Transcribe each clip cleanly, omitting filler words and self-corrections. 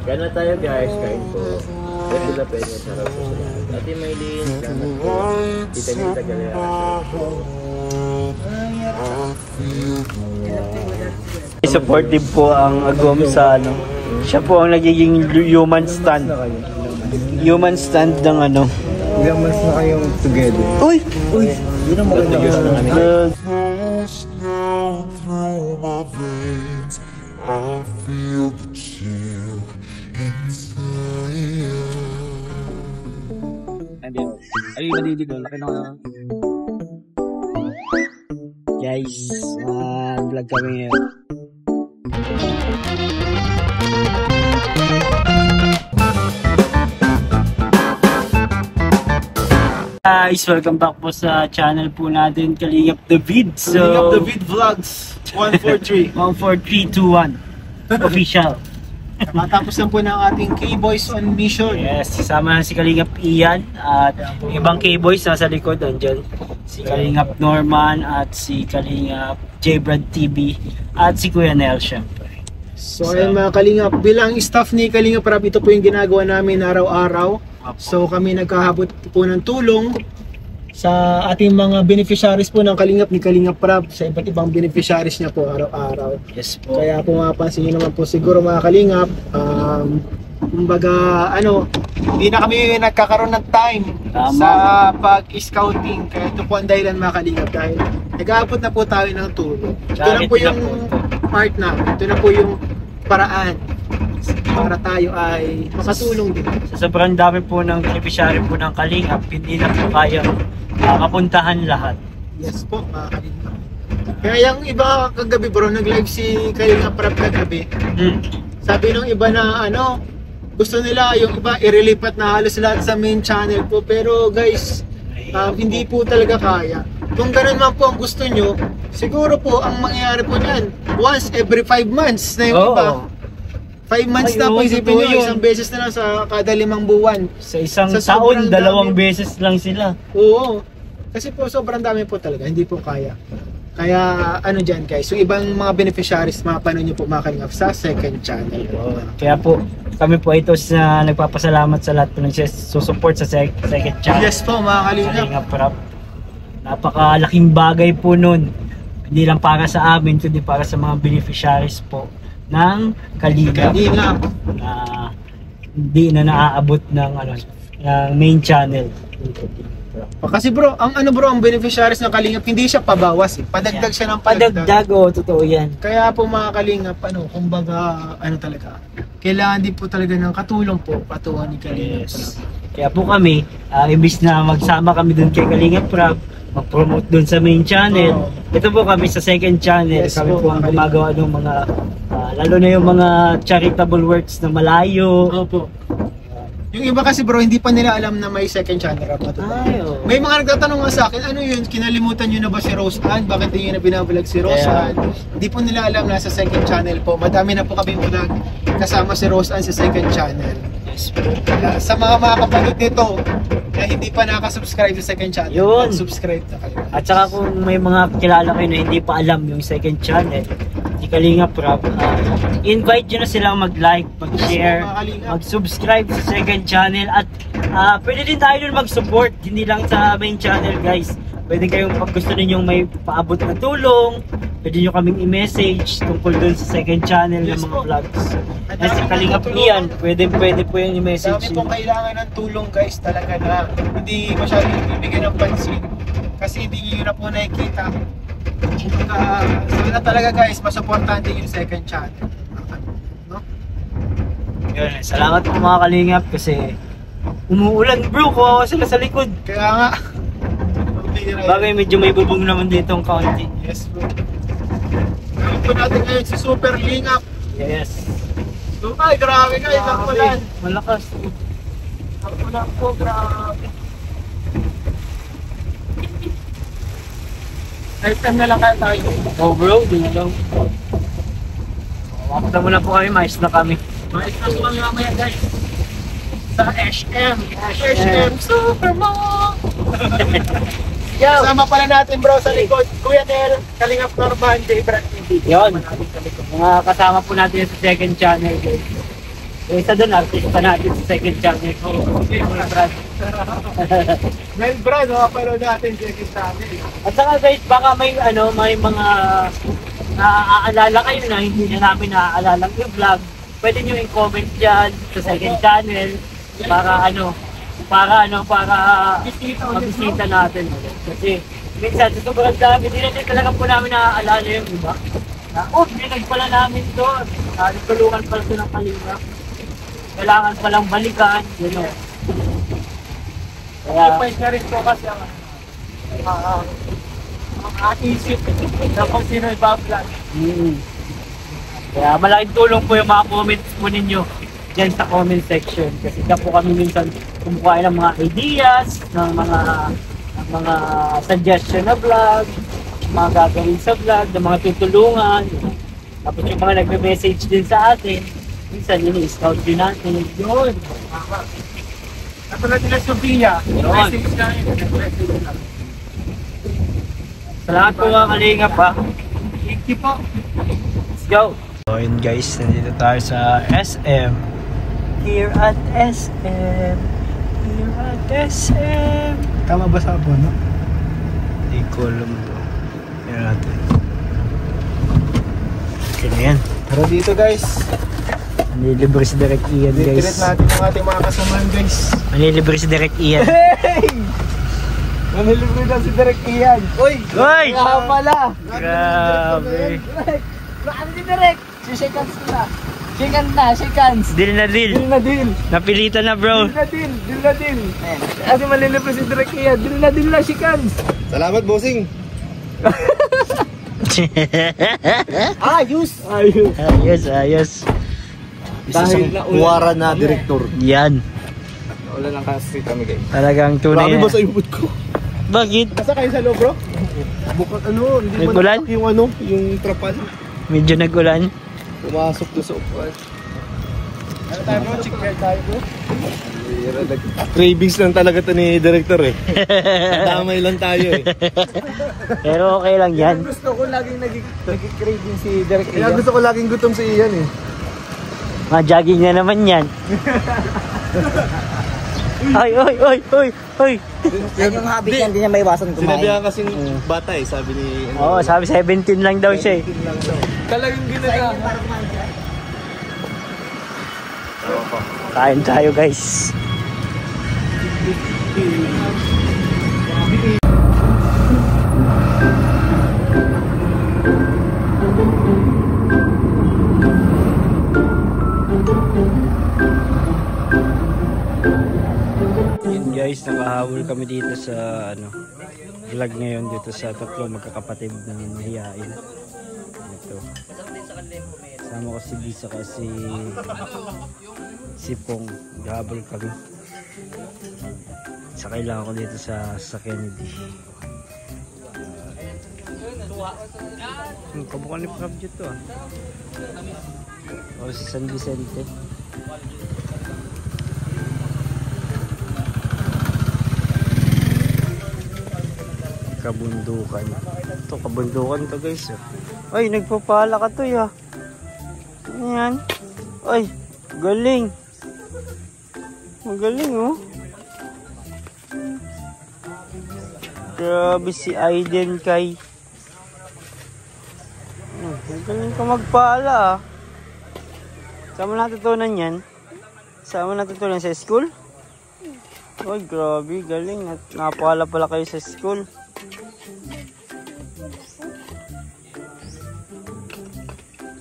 Kaya na tayo guys, kain po. Pwede na pwede, sarap po sila. Ate Maylin, salamat po. Tita Nita Galera. Supportive po ang Agom sa ano. Siya po ang nagiging human stand. Human stand ng ano. Ilang months na kayong together? Uy! Uy! Yun ang maganda guys na kami. Ay, madidig oh. Laki na guys, vlog kami ngayon. Guys, welcome back po sa channel po natin, Kalingap David. So, Kalingap David Vlogs 143 14321 official. Matapos lang po ng ating K-Boys on Mission. Yes, sasama si Kalingap Ian at ibang K-Boys nasa likod, andyan si Kalingap Norman at si Kalingap J-Brad TV at si Kuya Nel syempre. So ayun mga Kalingap, bilang staff ni Kalingap Rap, ito po yung ginagawa namin araw-araw. So kami nagkahabot po ng tulong sa ating mga beneficiaries po ng Kalingap ni Kalingap Rap, sa iba't ibang beneficiaries niya po araw-araw. Yes po. Kaya kung mapapansin niyo naman po siguro mga Kalingap, kumbaga ano, hindi na kami nagkakaroon ng time sa pag-scouting. Kaya ito po ang dahilan mga Kalingap, dahil nag-aabot na po tayo ng tulong. Ito na po yung part na, ito na po yung paraan para tayo ay makatulong din. Sa sobrang dami po ng beneficiary po ng Kalingap, hindi na po kaya makapuntahan lahat. Yes po mga Kalingap. Kaya yung iba kagabi bro, nag-live si Kalingap Rap kagabi. Sabi nung iba na ano, gusto nila yung iba irelipat na halos lahat sa main channel po. Pero guys, hindi po talaga kaya. Kung ganun man po ang gusto nyo, siguro po ang mangyayari po niyan, once every 5 months na yung iba. 5 months na po, isipin nyo, isang beses na lang sa kada 5 buwan. Sa isang taon, 2 beses lang sila. Oo. Kasi po sobrang dami po talaga, hindi po kaya. Kaya ano dyan guys, yung ibang mga beneficiaries, mapanood nyo po mga Kalingap sa second channel. Kaya po, kami po ito na nagpapasalamat sa lahat po nagsusupport sa second channel. Yes po mga Kalingap. Napakalaking bagay po nun. Hindi lang para sa amin, kundi para sa mga beneficiaries po ng Kalingap. Hindi na naaabot ng ng main channel. Kasi bro, ang beneficiaries ng Kalingap, hindi siya pabawas eh. Padagdag siya ng padagdag. Totoo yan. Kaya po mga Kalingap, kumbaga, talaga, kailangan din po talaga ng katulong po, patungan ni Kalingap. Yes. Kaya po kami, imbis na magsama kami dun kay Kalingap Rap, mag-promote dun sa main channel, ito po kami sa second channel. Yes, kami po ang gumagawa ng mga, lalo na yung mga charitable works na malayo. Opo. Yung iba kasi bro, hindi pa nila alam na may second channel Rap. May mga nagtatanong nga sa akin, ano yun, kinalimutan nyo na ba si Rose Ann? Bakit hindi nyo na binablog si Rose Ann? Hindi po nila alam na sa second channel po. Madami na po kami vlog kasama si Rose Ann sa second channel. Yes po. Sa mga kapatid nito na hindi pa nakasubscribe sa second channel, yun, subscribe na kayo. At saka kung may mga kilala kayo na hindi pa alam yung second channel ni Kalingap Rap, invite nyo na silang mag-like, mag-share, mag-subscribe sa second channel, at pwede din tayo nun mag-support, hindi lang sa main channel guys. Pwede kayong pag gusto ninyong may paabot na tulong, pwede nyo kaming i-message tungkol dun sa second channel ng mga vlogs. At si Kalingap Ian, pwede po yung i-message. Dami pong kailangan ng tulong guys talaga na hindi masyadong ibigay ng pansin kasi hindi nyo na po nakikita. Sana talaga guys, masuportahan din yung second channel. No? Yun, salamat po mga Kalingap kasi umuulan bro, kawawa sila sa likod. Kaya nga. Bagay medyo may bubong naman dito ang kaunti. Yes bro. Gawin po natin ngayon si Super Lingap. Yes. So, ay grabe guys, ang ulan. Malakas. Ang ulan po, grabe. Lifetime na lang kaya tayo. Oh bro, di na lang. Wakta muna po kami, mais na kami. Mais na po kami mamaya guys. Sa SM Supermall. Kasama pala natin bro sa likod, Kuya Nel, Kalingap Norman, J-Brad TV. Yun, mga kasama po natin sa second channel guys. Isa doon, artista natin sa second channel ko. Brad. Mel Brad, makapanood natin second channel. At saka guys, baka may may mga naaalala kayo na hindi na namin naaalala yung vlog. Pwede nyo i-comment dyan sa second channel para mabisita natin. Kasi minsan sa sobrang dami, hindi natin talaga po namin naaalala yung iba. Binag pala namin doon. Nagtulungan pala ito ng Kalinga. Kailangan palang balikan. Kaya Pwede na rin po kasi ang isip na kung sino iba-vlog. Kaya malaking tulong po yung mga comments po ninyo dyan sa comment section. Kasi dyan po kami minsan kumukuha ng mga ideas, ng mga suggestion na vlog, mga gagawin sa vlog, ng mga tutulungan. Tapos yung mga nagme-message din sa atin, minsan ini-scout din natin. Yun. Katulad nila Sophia. Message na yun. Sa lahat po mga Kalinga pa. Thank you po. Let's go! So yun guys, nandito tayo sa SM. Here at SM. Here at SM. Tama ba sa po, no? Hindi ko alam bro. Yan natin. Okay na yan. Tara dito guys. Manilibre si Direk Ian guys. Ditilit natin ang ating mga kasamahan guys. Manilibre si Direk Ian. Hey! Manilibre na si Direk Ian. Uy! Uy! Kaya pala! Grabe. Ano si Direk? Si shake hands na. Shake hands na, shake hands. Deal na deal. Deal na deal. Napilitan na bro. Deal na deal. Deal na deal. Kasi manilibre si Direk Ian. Deal na shake hands. Salamat bossing. Ayos! Ayos! Ayos. Dahil nakuwara na direktor. Yan. Wala lang kasi kami guys. Talagang tunay. Grabe ba sa ibot ko? Bakit? Basta kayo sa loob bro? Bukat hindi May man ulan? yung trapal. Medyo nag-ulan. Pumasok doon sa upuan. Ano tayo bro? Check tayo bro? Cravings lang talaga ito ni director eh. Damay lang tayo eh. Pero okay lang yan. Gusto ko laging nag-craving si director. Kaya gusto ko laging gutom si Ian eh. Jogging na naman yan. Ay. Yan yung habit yan, hindi niya maiwasan kumain. Sinabihan kasing bata eh, sabi ni... Oo, sabi 17 lang daw siya eh. Talagang ginagawa. Kain tayo guys. Yun guys, nakahabol kami dito sa vlog ngayon dito sa tatlo magkakapatid na mahihain. Ito. Sama ko si Lisa kasi si Pong. Nakahabol kami. Sakay lang ako dito sa Kennedy. Kabukan ni Prabjot to o si San Vicente. Kabundukan. Ito kabundukan to guys. Ay, nagpapala ka to ya. Ayan. Ay, galing. Magaling oh. Grabe si Aiden kay. Magaling ka magpala ah. Saan mo natutunan yan? Saan mo natutunan sa school? Ay, grabe, galing. Napala pala kayo sa school.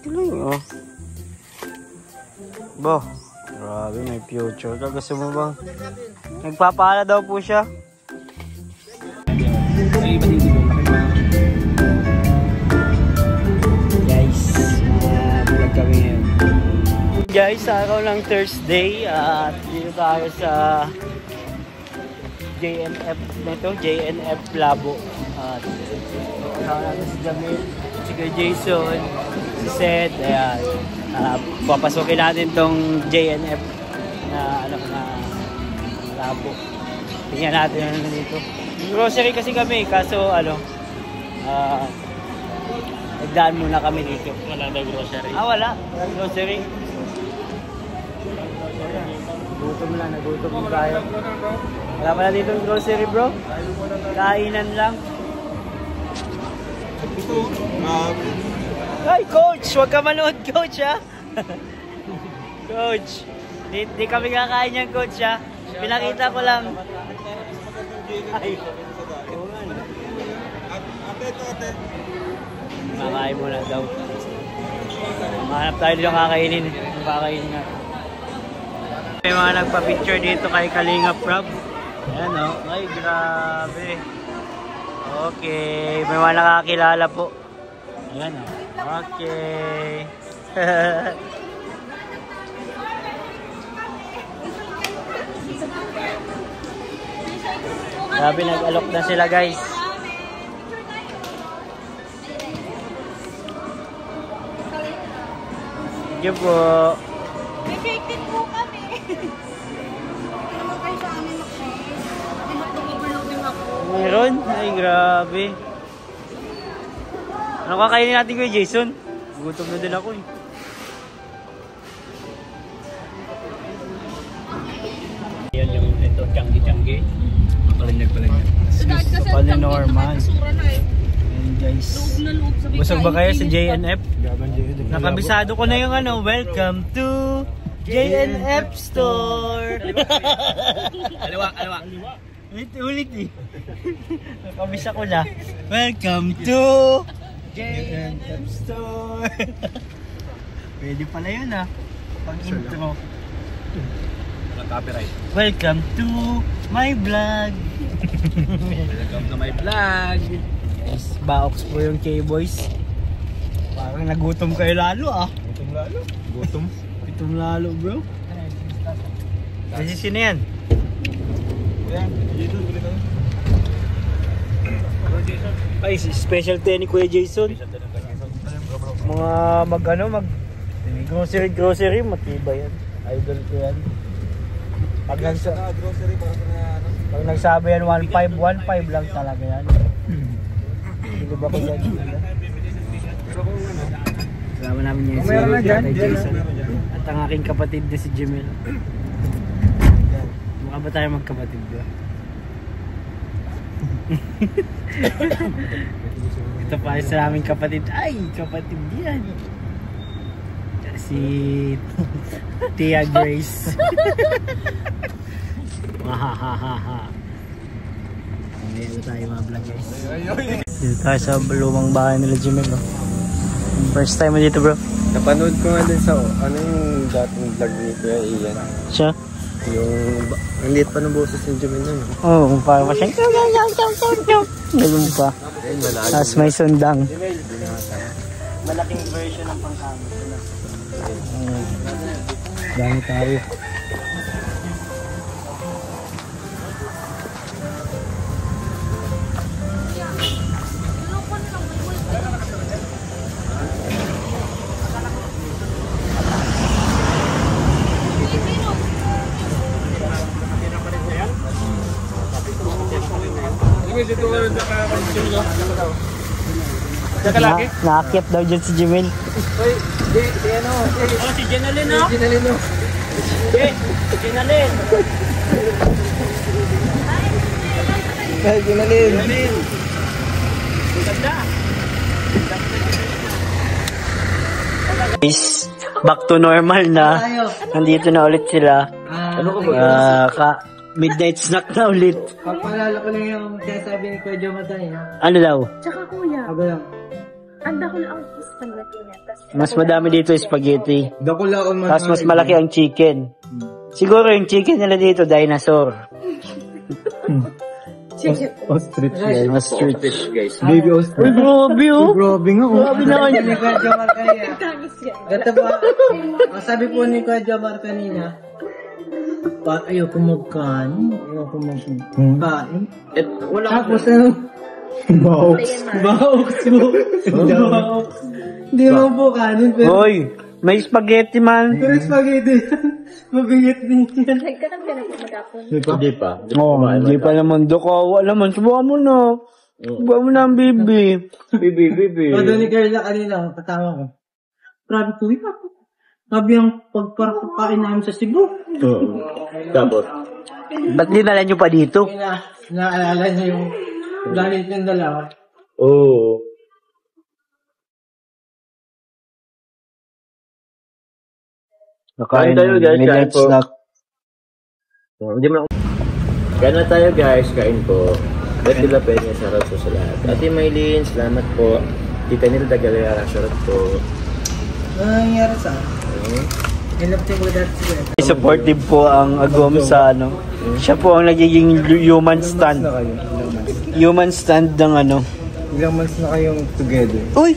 Galing oh. Bah, grabe, may future ka. Gusto mo bang? Nagpapala daw po siya. Guys, vlog kami ngayon. Guys, araw ng Thursday at dito tayo sa JNF nito, JNF Labo. At kasama natin si Jamil, si Jason, si Seth, ayan. Papasukin natin tong JNF na Labo. Tingnan natin ano dito. Grocery kasi kami, kaso nagdaan muna kami dito. Wala daw grocery. Wala. Walang grocery. nagutom tayo. Wala pala dito yung grocery bro. Kainan lang. Ay coach, huwag ka manood coach ha. Coach, di kami kakain yan coach ha. Pinakita ko lang. Ay. Makain muna daw. Mahanap tayo dito kakainin. Kakainin natin. May mga nagpa-picture dito kay Kalinga Prab. Ayan o. Ay, grabe. Okay. May mga nakakilala po. Ayan o. Okay. Grabe, nag-alok na sila guys. Thank you po. May shake din po kami. Naman kayo sa amin mag-shake. May mag-overloading ako. Meron? Ay, grabe. Ano kakainin natin kuya Jason? Gutom na din ako eh. Yan yung ito, Changi-Changi. Palinyag. Pali Norman. Ayan guys. Busog ba kayo sa JNF? Nakabisado ko na yung ano, welcome to JNF Store. Aliwa. Ulit eh. Nakabisa ko na. Welcome to JNF Store. Pwede pala yun ah. Pang intro. Copyright. Welcome to my vlog. Welcome to my vlog. Guys, baoks po yung K-Boys. Parang nagutom kayo lalo ah. Gutom lalo bro. Kasi sino yan? Ay, special ni Kuya Jason. Mga grocery, matibay yan. Idol ko yan. Pag nagsabi yan 1.5 lang talaga yan. Hindi ba ko yan? Kasama namin yan si Tatay Jason. At ang aking kapatid na si Jimel. Mukha ba tayo magkapatid ba? Ito pa sa aming kapatid. Ay, kapatid yan. Si Tia Grace. Hahaha. Ngayon tayo mga vlog guys. Dito tayo sa lumang bahay nila Jimel. No? First time mo dito bro? Napanood ko nga din sa ano yung dating vlog ni Kuya Ian. Siya? Yung ang liit pa ng boses ni Jimmy nun. Oo, kung parang siya. Ganun pa. Tapos may sundang. Malaking version ng pangkamit. Dami tayo. Naakyat daw dyan si Jimel. Uy, di ano? Oh, si Jenalyn no? Si Jenalyn. Ay, Jenalyn. Ganda. Guys, back to normal na. Nandito na ulit sila. Ano ka ba? Midnight snack na ulit. Pagpalala ko lang yung sinasabi ni Kuya Jomatay. Ano daw? Tsaka kuya, Ako lang. ang dahol ang spaghetti niya. Mas madami dito yung spaghetti. Dakulaon man. Tapos mas malaki ang chicken. Siguro yung chicken nila dito, dinosaur. Chicken. Ostrich Yes, ostrich. Guys. Baby ostrich. Uy, grabe oh. Grabe nga. Grabe naman Ni Kuya Jomar kanina. Tamis yan. Ganito ba? Ang sabi po ni Kuya Jomar kanina, ayoko magkain. Ayoko magkain. Wala Tapos ano? Baoks mo. Hindi mo po kanin. Pero Hoy, may spaghetti man. spaghetti. Mabigat din yan. Nagkaroon ka na po magkapon. Hindi pa. Hindi pa naman dokawa naman. Subukan mo na. Subukan mo na ang bibi. Bibi. O doon ni Carla kanina, katama ko. Grabe po yun ako. Sabi ang pagpapakain namin sa Cebu. Tapos, Ba't dinala nyo pa dito? Naalala niya yung galit ng dalawa. oo. Kain tayo, guys. Kain po. Hindi mo na. Kain na tayo, guys. Kain po. Ba't sila Peña, sarap po sa lahat. Ate Maylin, salamat po. Tita Nilda Galera, sarap po. Ano nangyari sa akin? Hinapin mo dati sila. Supportive po ang Agom sa ano. Siya po ang nagiging human stand. Human stand ng ano. Ilang months na kayong together? Uy!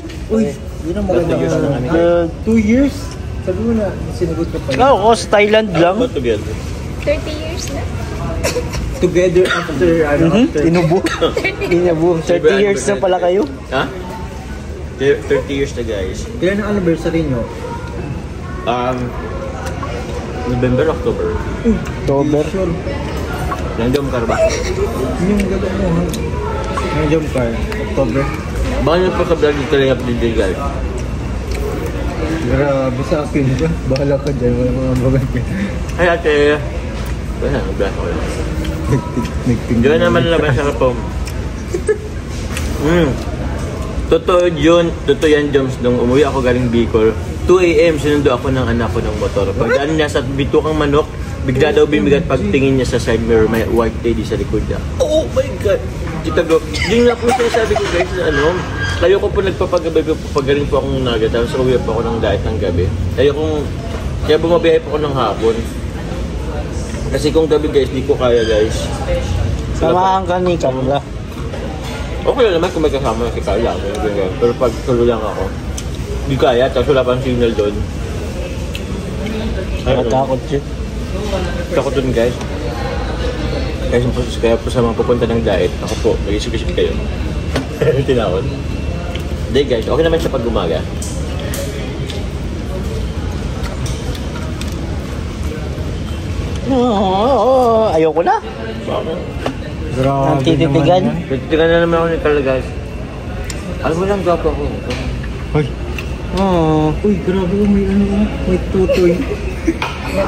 Yun ang maganda. 2 years? Sabi mo na, sinagot ka pa yun. Ako sa Thailand lang. What together? 30 years na. Together after, after. Inubo. 30 years na pala kayo. Ha? 30 years na, guys. Kailan ang anniversary nyo? November, October. October. Nandiyan mo ka ba? Yung gano'n mo, ha? Yung car, October. Baka nyo pa ka-vlog yung kalingap din, guys. Grabe sa akin ka. Bahala ka dyan, wala mga bagay ka. Ay, ate. Wala, nag-blast ako yun. Hindi ko naman naman sa kapong. Totoo yan, Joms. Nung umuwi ako galing Bicol, 2 AM, sinundo ako ng anak ko ng motor. Pagdaan niya sa bitukang manok, bigla daw bibigat pagtingin niya sa side mirror, may white lady sa likod niya. Oh my God! Kita go. Yun nga po sinasabi ko, guys, na ano, ayoko po nagpapagabi po, pagaling po akong naga, tapos uwi po ako ng diet ng gabi. Kaya bumabiyahe po ako ng hapon. Kasi kung gabi, guys, di ko kaya, guys. Samahan ka ni Carla. Okay lang naman kung may kasama si Carla. Pero pag tulo lang ako, di kaya, tapos wala pang signal doon. Natakot siya. Takot doon, guys. Kaya po sa mga pupunta ng diet, ako po, mag-isip-isip kayo. Tinawad. Hindi, guys, okay naman siya pag umaga. Ayoko na. Grabe Ang tititigan. Titigan na naman ako ni Carla, guys. Alam mo lang, gwapo ako. Hoy. Uy, grabe ko may may tutoy.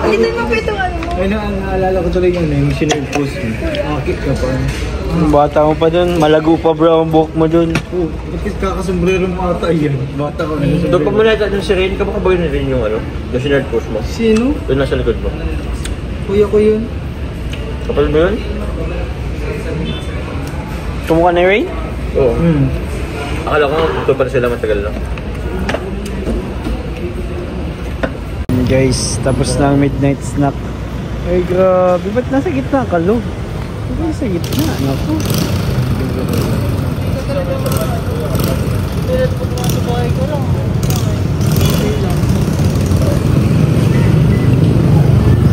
Dito mo po itong ano mo. Ay, naalala ko tuloy yun, yung sinag-post mo. Akit ka pa. Bata mo pa dun. Malago pa bro ang buhok mo dun. Oh, bakit kakasombrero mo ata yan? Bata ka na. Doon pa muna ito si Rain, kapag ba yun rin yung ano? Yung sinard post mo. Sino? Doon nasa likod mo. Kuya ko yun. Kapal mo yun? Tumukha na Rain? Oo. Akala ko, ito pa sila matagal lang. Guys, tapos na ang midnight snack. Ay grabe, ba't nasa gitna ka, Lo? Ba't nasa gitna? Naku.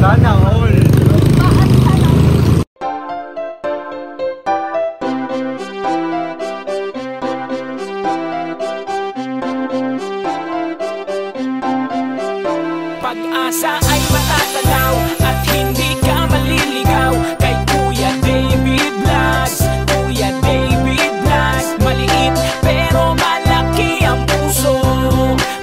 Sana all. Pag-asa ay matatanaw at hindi ka maliligaw kay Kuya David Vlogs. Kuya David Vlogs, maliit pero malaki ang puso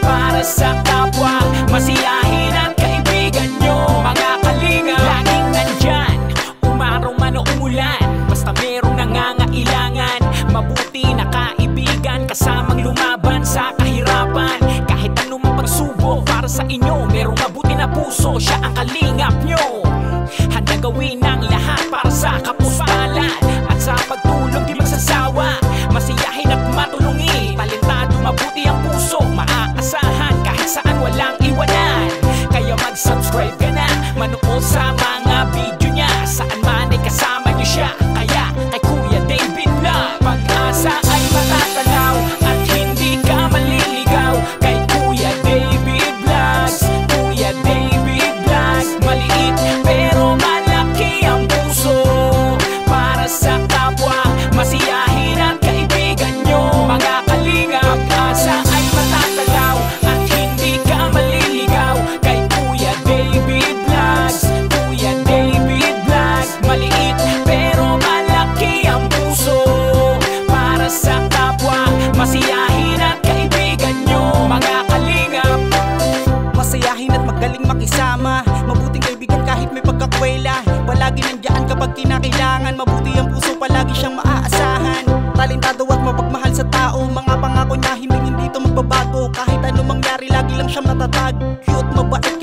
para sa kapwa, masiyahin at kaibigan nyo. Mga kalinga, laging nandyan, umaraw man o umulan, basta merong nangangailangan. Mabuti na kaibigan, kasamang lumaban sa kahirapan. Kahit anong pagsubok para sa inyo, merong mabuti na puso, siya ang kalingap nyo. Handa gawin ang lahat para sa kapuspalan at sa pagtulong di magsasawa, masiyahin at matulungin. Talentado, mabuti ang puso, maaasahan kahit saan walang iwanan. Kaya mag-subscribe ka na, manood sa mga video niya, saan man ay kasama niyo siya. Kaya kay Kuya David Vlog, pag-asa ay matatanaw at hindi ka maliligaw kay Kuya David Vlogs. Kuya David Vlogs, maliit pero malaki ang puso para sa kapwa, masiyahin at kami pagkakwela. Palagi nandiyan kapag kinakailangan. Mabuti ang puso, palagi siyang maaasahan. Talentado at mapagmahal sa tao. Mga pangako niya hindi ito magbabago. Kahit ano mangyari, lagi lang siyang matatag. Cute, mabait